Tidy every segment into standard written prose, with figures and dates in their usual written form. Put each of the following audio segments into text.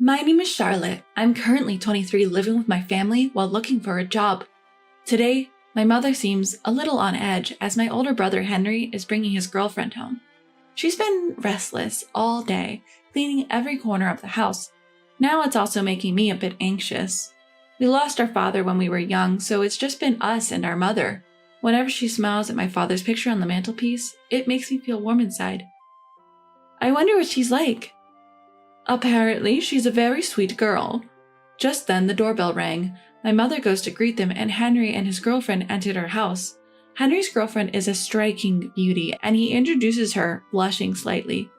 My name is Charlotte. I'm currently 23, living with my family while looking for a job. Today, my mother seems a little on edge as my older brother Henry is bringing his girlfriend home. She's been restless all day, cleaning every corner of the house. Now it's also making me a bit anxious. We lost our father when we were young, so it's just been us and our mother. Whenever she smiles at my father's picture on the mantelpiece, it makes me feel warm inside. I wonder what she's like. Apparently, she's a very sweet girl. Just then, the doorbell rang. My mother goes to greet them, and Henry and his girlfriend entered our house. Henry's girlfriend is a striking beauty, and he introduces her, blushing slightly.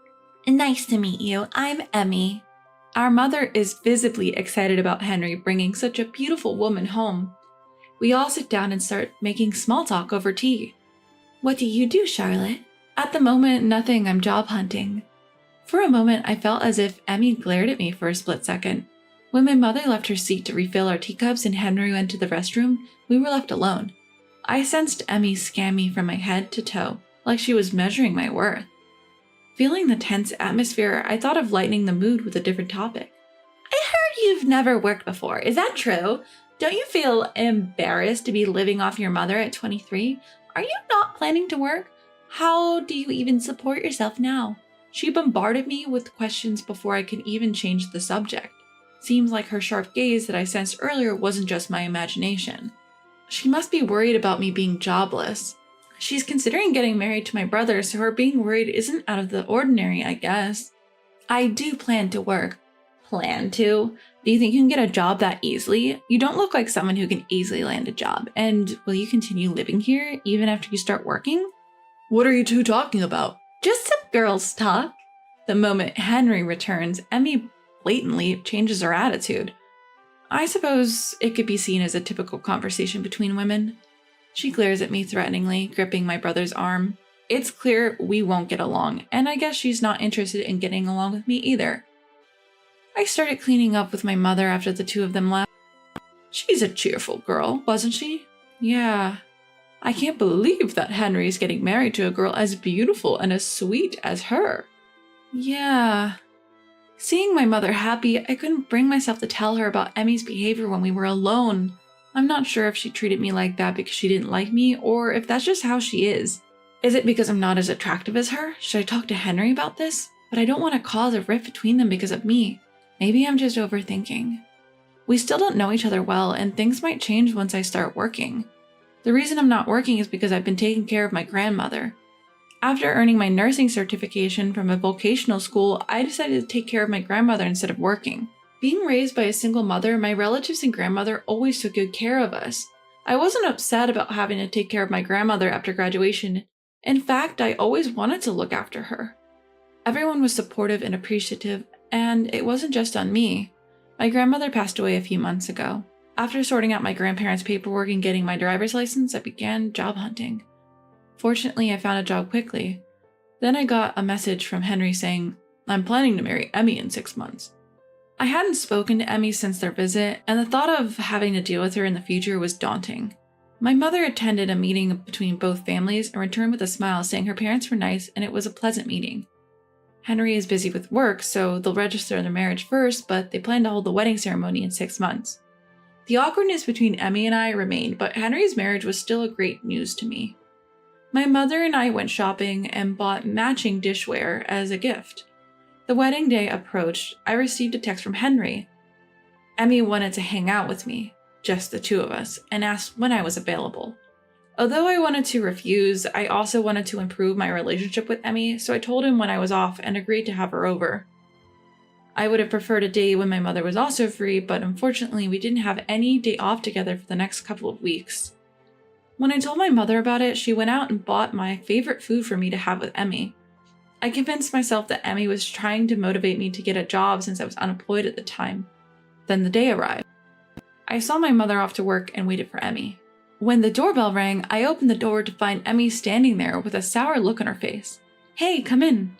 Nice to meet you. I'm Emmy. Our mother is visibly excited about Henry bringing such a beautiful woman home. We all sit down and start making small talk over tea. What do you do, Charlotte? At the moment, nothing. I'm job hunting. For a moment, I felt as if Emmy glared at me for a split second. When my mother left her seat to refill our teacups and Henry went to the restroom, we were left alone. I sensed Emmy scan me from my head to toe, like she was measuring my worth. Feeling the tense atmosphere, I thought of lightening the mood with a different topic. I heard you've never worked before. Is that true? Don't you feel embarrassed to be living off your mother at 23? Are you not planning to work? How do you even support yourself now? She bombarded me with questions before I could even change the subject. Seems like her sharp gaze that I sensed earlier wasn't just my imagination. She must be worried about me being jobless. She's considering getting married to my brother, so her being worried isn't out of the ordinary, I guess. I do plan to work. Plan to? Do you think you can get a job that easily? You don't look like someone who can easily land a job. And will you continue living here even after you start working? What are you two talking about? Just some girls talk. The moment Henry returns, Emmy blatantly changes her attitude. I suppose it could be seen as a typical conversation between women. She glares at me threateningly, gripping my brother's arm. It's clear we won't get along, and I guess she's not interested in getting along with me either. I started cleaning up with my mother after the two of them left. She's a cheerful girl, wasn't she? Yeah. I can't believe that Henry's getting married to a girl as beautiful and as sweet as her. Yeah. Seeing my mother happy, I couldn't bring myself to tell her about Emmy's behavior when we were alone. I'm not sure if she treated me like that because she didn't like me, or if that's just how she is. Is it because I'm not as attractive as her? Should I talk to Henry about this? But I don't want to cause a rift between them because of me. Maybe I'm just overthinking. We still don't know each other well, and things might change once I start working. The reason I'm not working is because I've been taking care of my grandmother. After earning my nursing certification from a vocational school, I decided to take care of my grandmother instead of working. Being raised by a single mother, my relatives and grandmother always took good care of us. I wasn't upset about having to take care of my grandmother after graduation. In fact, I always wanted to look after her. Everyone was supportive and appreciative, and it wasn't just on me. My grandmother passed away a few months ago. After sorting out my grandparents' paperwork and getting my driver's license, I began job hunting. Fortunately, I found a job quickly. Then I got a message from Henry saying, I'm planning to marry Emmy in 6 months. I hadn't spoken to Emmy since their visit, and the thought of having to deal with her in the future was daunting. My mother attended a meeting between both families and returned with a smile saying her parents were nice and it was a pleasant meeting. Henry is busy with work, so they'll register their marriage first, but they plan to hold the wedding ceremony in 6 months. The awkwardness between Emmy and I remained, but Henry's marriage was still a great news to me. My mother and I went shopping and bought matching dishware as a gift. The wedding day approached. I received a text from Henry. Emmy wanted to hang out with me, just the two of us, and asked when I was available. Although I wanted to refuse, I also wanted to improve my relationship with Emmy, so I told him when I was off and agreed to have her over. I would have preferred a day when my mother was also free, but unfortunately we didn't have any day off together for the next couple of weeks. When I told my mother about it, she went out and bought my favorite food for me to have with Emmy. I convinced myself that Emmy was trying to motivate me to get a job since I was unemployed at the time. Then the day arrived. I saw my mother off to work and waited for Emmy. When the doorbell rang, I opened the door to find Emmy standing there with a sour look on her face. Hey, come in.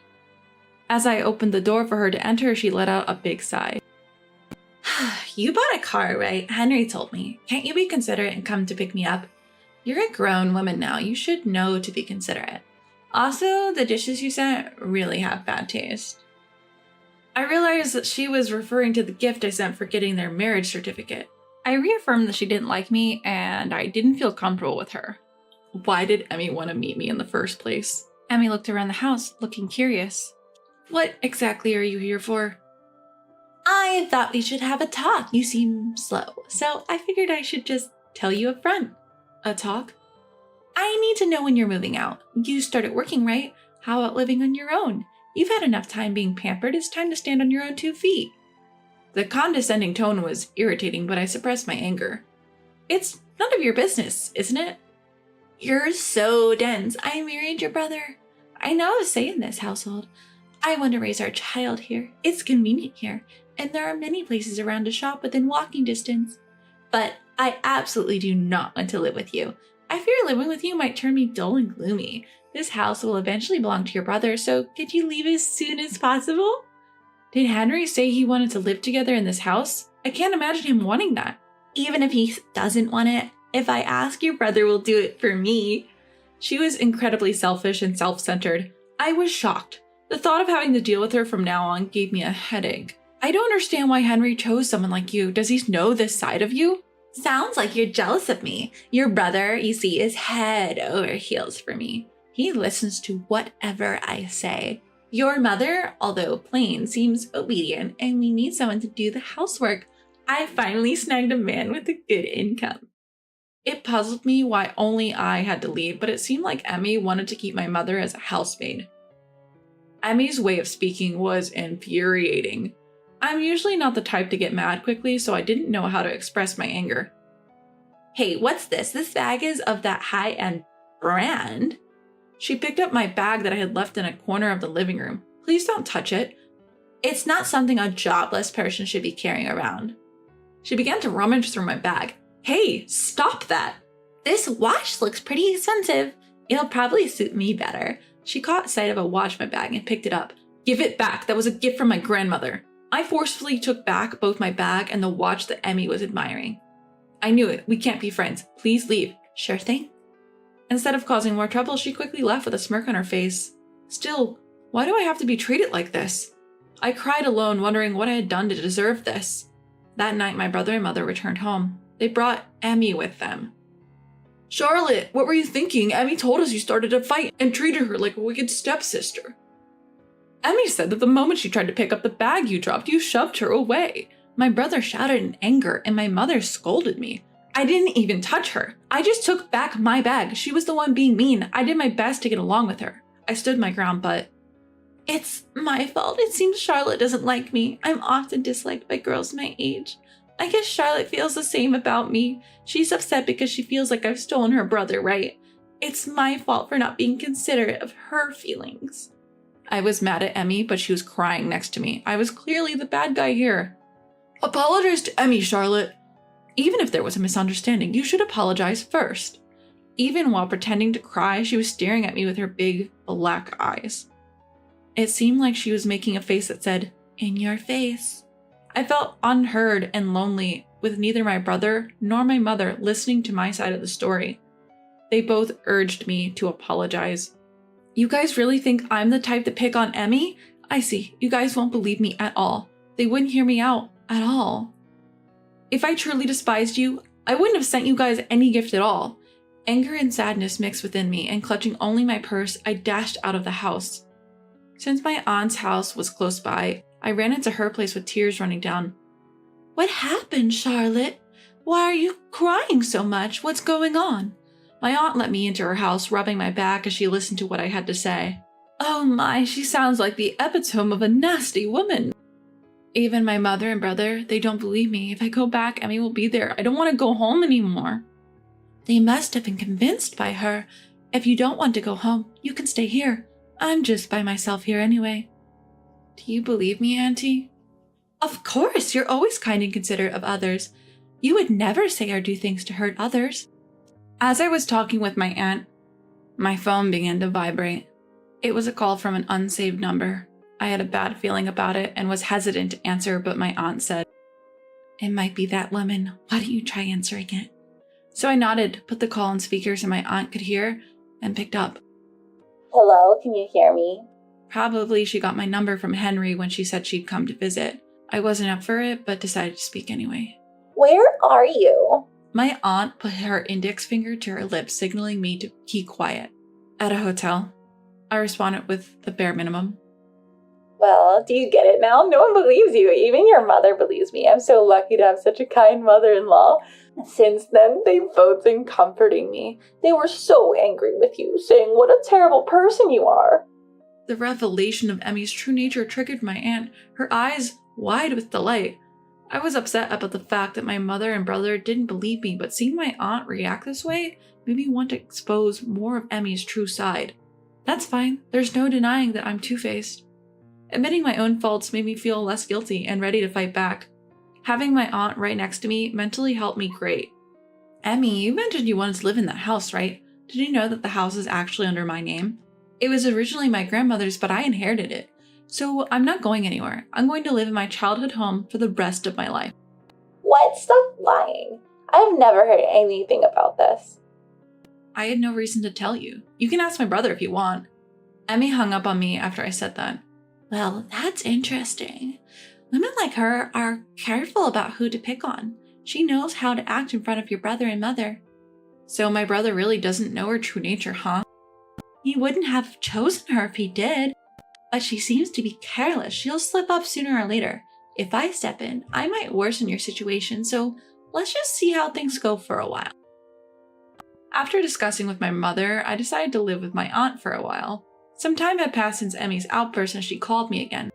As I opened the door for her to enter, she let out a big sigh. You bought a car, right? Henry told me. Can't you be considerate and come to pick me up? You're a grown woman now. You should know to be considerate. Also, the dishes you sent really have bad taste. I realized that she was referring to the gift I sent for getting their marriage certificate. I reaffirmed that she didn't like me and I didn't feel comfortable with her. Why did Emmy want to meet me in the first place? Emmy looked around the house, looking curious. What exactly are you here for? I thought we should have a talk. You seem slow, so I figured I should just tell you up front. A talk? I need to know when you're moving out. You started working, right? How about living on your own? You've had enough time being pampered. It's time to stand on your own 2 feet. The condescending tone was irritating, but I suppressed my anger. It's none of your business, isn't it? You're so dense. I married your brother. I know a say in this household. I want to raise our child here. It's convenient here, and there are many places around to shop within walking distance. But I absolutely do not want to live with you. I fear living with you might turn me dull and gloomy. This house will eventually belong to your brother, so could you leave as soon as possible? Did Henry say he wanted to live together in this house? I can't imagine him wanting that. Even if he doesn't want it, if I ask, your brother will do it for me. She was incredibly selfish and self-centered. I was shocked. The thought of having to deal with her from now on gave me a headache. I don't understand why Henry chose someone like you. Does he know this side of you? Sounds like you're jealous of me. Your brother, you see, is head over heels for me. He listens to whatever I say. Your mother, although plain, seems obedient, and we need someone to do the housework. I finally snagged a man with a good income. It puzzled me why only I had to leave, but it seemed like Emmy wanted to keep my mother as a housemaid. Emmy's way of speaking was infuriating. I'm usually not the type to get mad quickly, so I didn't know how to express my anger. Hey, what's this? This bag is of that high-end brand? She picked up my bag that I had left in a corner of the living room. Please don't touch it. It's not something a jobless person should be carrying around. She began to rummage through my bag. Hey, stop that. This watch looks pretty expensive. It'll probably suit me better. She caught sight of a watch in my bag and picked it up. Give it back. That was a gift from my grandmother. I forcefully took back both my bag and the watch that Emmy was admiring. I knew it. We can't be friends. Please leave. Sure thing. Instead of causing more trouble, she quickly left with a smirk on her face. Still, why do I have to be treated like this? I cried alone, wondering what I had done to deserve this. That night, my brother and mother returned home. They brought Emmy with them. Charlotte, what were you thinking? Emmy told us you started a fight and treated her like a wicked stepsister. Emmy said that the moment she tried to pick up the bag you dropped, you shoved her away. My brother shouted in anger, and my mother scolded me. I didn't even touch her. I just took back my bag. She was the one being mean. I did my best to get along with her. I stood my ground, but it's my fault. It seems Charlotte doesn't like me. I'm often disliked by girls my age. I guess Charlotte feels the same about me. She's upset because she feels like I've stolen her brother, right? It's my fault for not being considerate of her feelings. I was mad at Emmy, but she was crying next to me. I was clearly the bad guy here. Apologize to Emmy, Charlotte. Even if there was a misunderstanding, you should apologize first. Even while pretending to cry, she was staring at me with her big, black eyes. It seemed like she was making a face that said, "In your face." I felt unheard and lonely, with neither my brother nor my mother listening to my side of the story. They both urged me to apologize. You guys really think I'm the type to pick on Emmy? I see. You guys won't believe me at all. They wouldn't hear me out at all. If I truly despised you, I wouldn't have sent you guys any gift at all. Anger and sadness mixed within me, and clutching only my purse, I dashed out of the house. Since my aunt's house was close by, I ran into her place with tears running down. What happened, Charlotte? Why are you crying so much? What's going on? My aunt let me into her house, rubbing my back as she listened to what I had to say. Oh my, she sounds like the epitome of a nasty woman. Even my mother and brother, they don't believe me. If I go back, Emmy will be there. I don't want to go home anymore. They must have been convinced by her. If you don't want to go home, you can stay here. I'm just by myself here anyway. Do you believe me, Auntie? Of course, you're always kind and considerate of others. You would never say or do things to hurt others. As I was talking with my aunt, my phone began to vibrate. It was a call from an unsaved number. I had a bad feeling about it and was hesitant to answer, but my aunt said, "It might be that woman. Why don't you try answering it?" So I nodded, put the call on speaker so my aunt could hear, and picked up. Hello, can you hear me? Probably she got my number from Henry when she said she'd come to visit. I wasn't up for it, but decided to speak anyway. Where are you? My aunt put her index finger to her lips, signaling me to keep quiet. At a hotel. I responded with the bare minimum. Well, do you get it now? No one believes you. Even your mother believes me. I'm so lucky to have such a kind mother-in-law. Since then, they've both been comforting me. They were so angry with you, saying what a terrible person you are. The revelation of Emmy's true nature triggered my aunt, her eyes wide with delight. I was upset about the fact that my mother and brother didn't believe me, but seeing my aunt react this way made me want to expose more of Emmy's true side. That's fine. There's no denying that I'm two-faced. Admitting my own faults made me feel less guilty and ready to fight back. Having my aunt right next to me mentally helped me great. Emmy, you mentioned you wanted to live in that house, right? Did you know that the house is actually under my name? It was originally my grandmother's, but I inherited it. So I'm not going anywhere. I'm going to live in my childhood home for the rest of my life. What? Stop lying. I've never heard anything about this. I had no reason to tell you. You can ask my brother if you want. Emmy hung up on me after I said that. Well, that's interesting. Women like her are careful about who to pick on. She knows how to act in front of your brother and mother. So my brother really doesn't know her true nature, huh? He wouldn't have chosen her if he did. But she seems to be careless. She'll slip up sooner or later. If I step in, I might worsen your situation, so let's just see how things go for a while. After discussing with my mother, I decided to live with my aunt for a while. Some time had passed since Emmy's outburst and she called me again.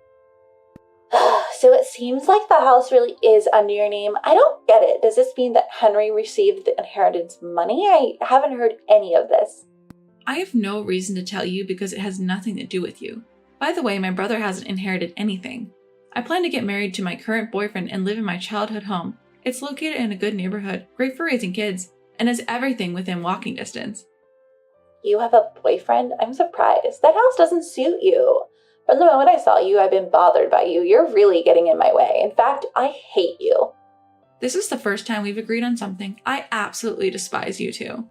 So it seems like the house really is under your name. I don't get it. Does this mean that Henry received the inheritance money? I haven't heard any of this. I have no reason to tell you because it has nothing to do with you. By the way, my brother hasn't inherited anything. I plan to get married to my current boyfriend and live in my childhood home. It's located in a good neighborhood, great for raising kids, and has everything within walking distance. You have a boyfriend? I'm surprised. That house doesn't suit you. From the moment I saw you, I've been bothered by you. You're really getting in my way. In fact, I hate you. This is the first time we've agreed on something. I absolutely despise you two.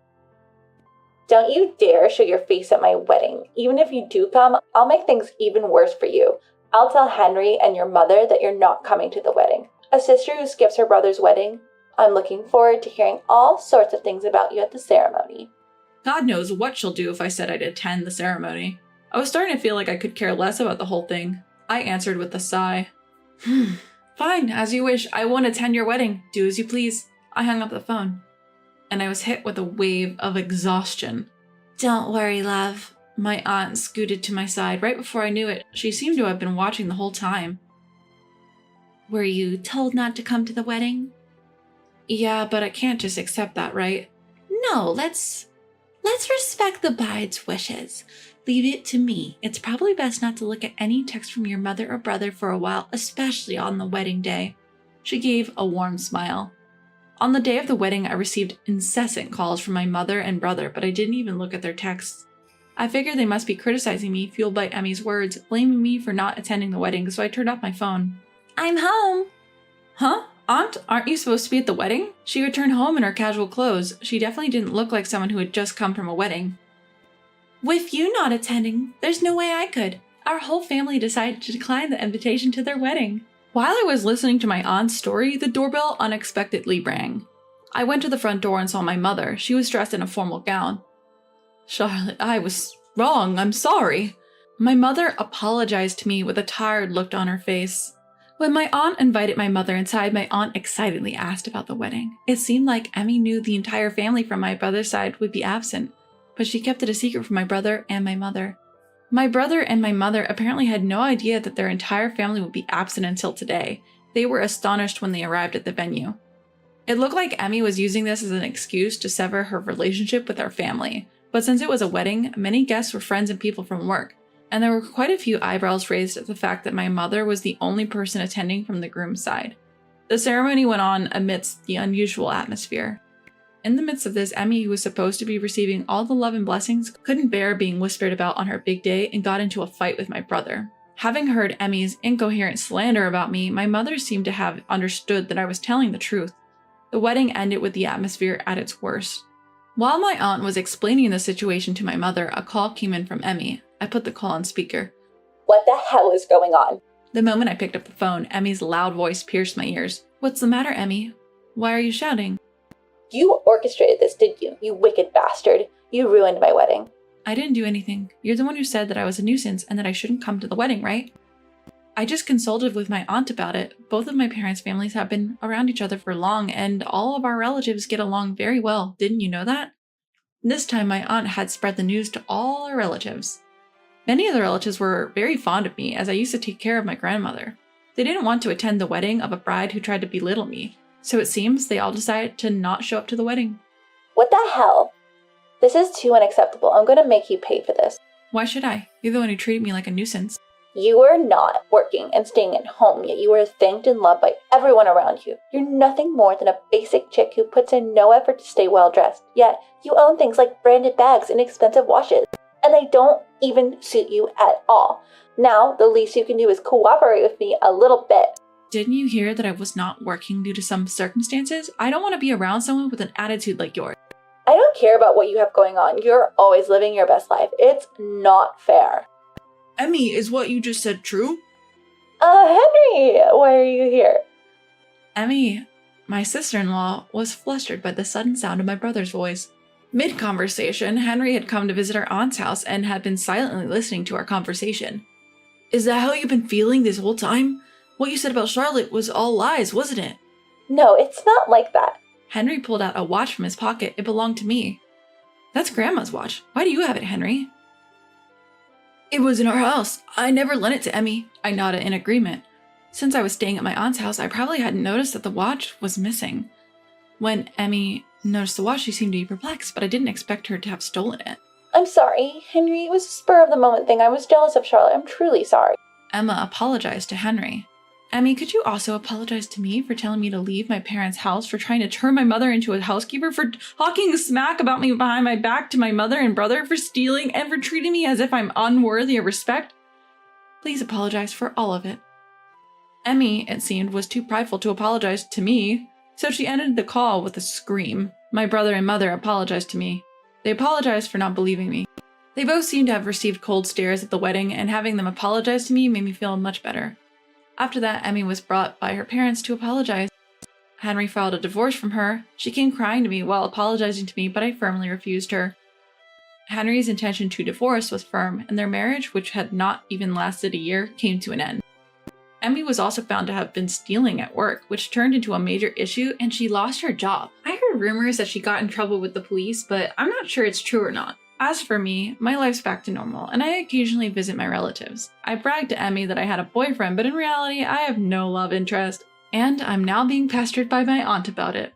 Don't you dare show your face at my wedding. Even if you do come, I'll make things even worse for you. I'll tell Henry and your mother that you're not coming to the wedding. A sister who skips her brother's wedding. I'm looking forward to hearing all sorts of things about you at the ceremony. God knows what she'll do if I said I'd attend the ceremony. I was starting to feel like I could care less about the whole thing. I answered with a sigh. Fine, as you wish. I won't attend your wedding. Do as you please. I hung up the phone. And I was hit with a wave of exhaustion. Don't worry, love. My aunt scooted to my side right before I knew it. She seemed to have been watching the whole time. Were you told not to come to the wedding? Yeah, but I can't just accept that, right? No, let's respect the bride's wishes. Leave it to me. It's probably best not to look at any text from your mother or brother for a while, especially on the wedding day. She gave a warm smile. On the day of the wedding, I received incessant calls from my mother and brother, but I didn't even look at their texts. I figured they must be criticizing me, fueled by Emmy's words, blaming me for not attending the wedding, so I turned off my phone. I'm home! Huh? Aunt, aren't you supposed to be at the wedding? She returned home in her casual clothes. She definitely didn't look like someone who had just come from a wedding. With you not attending, there's no way I could. Our whole family decided to decline the invitation to their wedding. While I was listening to my aunt's story, the doorbell unexpectedly rang. I went to the front door and saw my mother. She was dressed in a formal gown. Charlotte, I was wrong. I'm sorry. My mother apologized to me with a tired look on her face. When my aunt invited my mother inside, my aunt excitedly asked about the wedding. It seemed like Emmy knew the entire family from my brother's side would be absent, but she kept it a secret from my brother and my mother. My brother and my mother apparently had no idea that their entire family would be absent until today. They were astonished when they arrived at the venue. It looked like Emmy was using this as an excuse to sever her relationship with our family, but since it was a wedding, many guests were friends and people from work, and there were quite a few eyebrows raised at the fact that my mother was the only person attending from the groom's side. The ceremony went on amidst the unusual atmosphere. In the midst of this, Emmy, who was supposed to be receiving all the love and blessings, couldn't bear being whispered about on her big day and got into a fight with my brother. Having heard Emmy's incoherent slander about me, my mother seemed to have understood that I was telling the truth. The wedding ended with the atmosphere at its worst. While my aunt was explaining the situation to my mother, a call came in from Emmy. I put the call on speaker. What the hell is going on? The moment I picked up the phone, Emmy's loud voice pierced my ears. What's the matter, Emmy? Why are you shouting? You orchestrated this, did you? You wicked bastard. You ruined my wedding. I didn't do anything. You're the one who said that I was a nuisance and that I shouldn't come to the wedding, right? I just consulted with my aunt about it. Both of my parents' families have been around each other for long, and all of our relatives get along very well. Didn't you know that? This time, my aunt had spread the news to all our relatives. Many of the relatives were very fond of me, as I used to take care of my grandmother. They didn't want to attend the wedding of a bride who tried to belittle me, so it seems they all decided to not show up to the wedding. What the hell? This is too unacceptable. I'm going to make you pay for this. Why should I? You're the one who treated me like a nuisance. You were not working and staying at home, yet you were thanked and loved by everyone around you. You're nothing more than a basic chick who puts in no effort to stay well dressed, yet you own things like branded bags and expensive watches, and they don't even suit you at all. Now, the least you can do is cooperate with me a little bit. Didn't you hear that I was not working due to some circumstances? I don't want to be around someone with an attitude like yours. I don't care about what you have going on. You're always living your best life. It's not fair. Emmy, is what you just said true? Henry, why are you here? Emmy, my sister-in-law, was flustered by the sudden sound of my brother's voice. Mid-conversation, Henry had come to visit our aunt's house and had been silently listening to our conversation. Is that how you've been feeling this whole time? What you said about Charlotte was all lies, wasn't it? No, it's not like that. Henry pulled out a watch from his pocket. It belonged to me. That's Grandma's watch. Why do you have it, Henry? It was in our house. I never lent it to Emmy. I nodded in agreement. Since I was staying at my aunt's house, I probably hadn't noticed that the watch was missing. When Emmy noticed the watch, she seemed to be perplexed, but I didn't expect her to have stolen it. I'm sorry, Henry. It was a spur-of-the-moment thing. I was jealous of Charlotte. I'm truly sorry. Emma apologized to Henry. Emmy, could you also apologize to me for telling me to leave my parents' house, for trying to turn my mother into a housekeeper, for talking smack about me behind my back to my mother and brother, for stealing, and for treating me as if I'm unworthy of respect? Please apologize for all of it. Emmy, it seemed, was too prideful to apologize to me, so she ended the call with a scream. My brother and mother apologized to me. They apologized for not believing me. They both seemed to have received cold stares at the wedding, and having them apologize to me made me feel much better. After that, Emmy was brought by her parents to apologize. Henry filed a divorce from her. She came crying to me while apologizing to me, but I firmly refused her. Henry's intention to divorce was firm, and their marriage, which had not even lasted a year, came to an end. Emmy was also found to have been stealing at work, which turned into a major issue, and she lost her job. I heard rumors that she got in trouble with the police, but I'm not sure it's true or not. As for me, my life's back to normal, and I occasionally visit my relatives. I bragged to Emmy that I had a boyfriend, but in reality, I have no love interest. And I'm now being pestered by my aunt about it.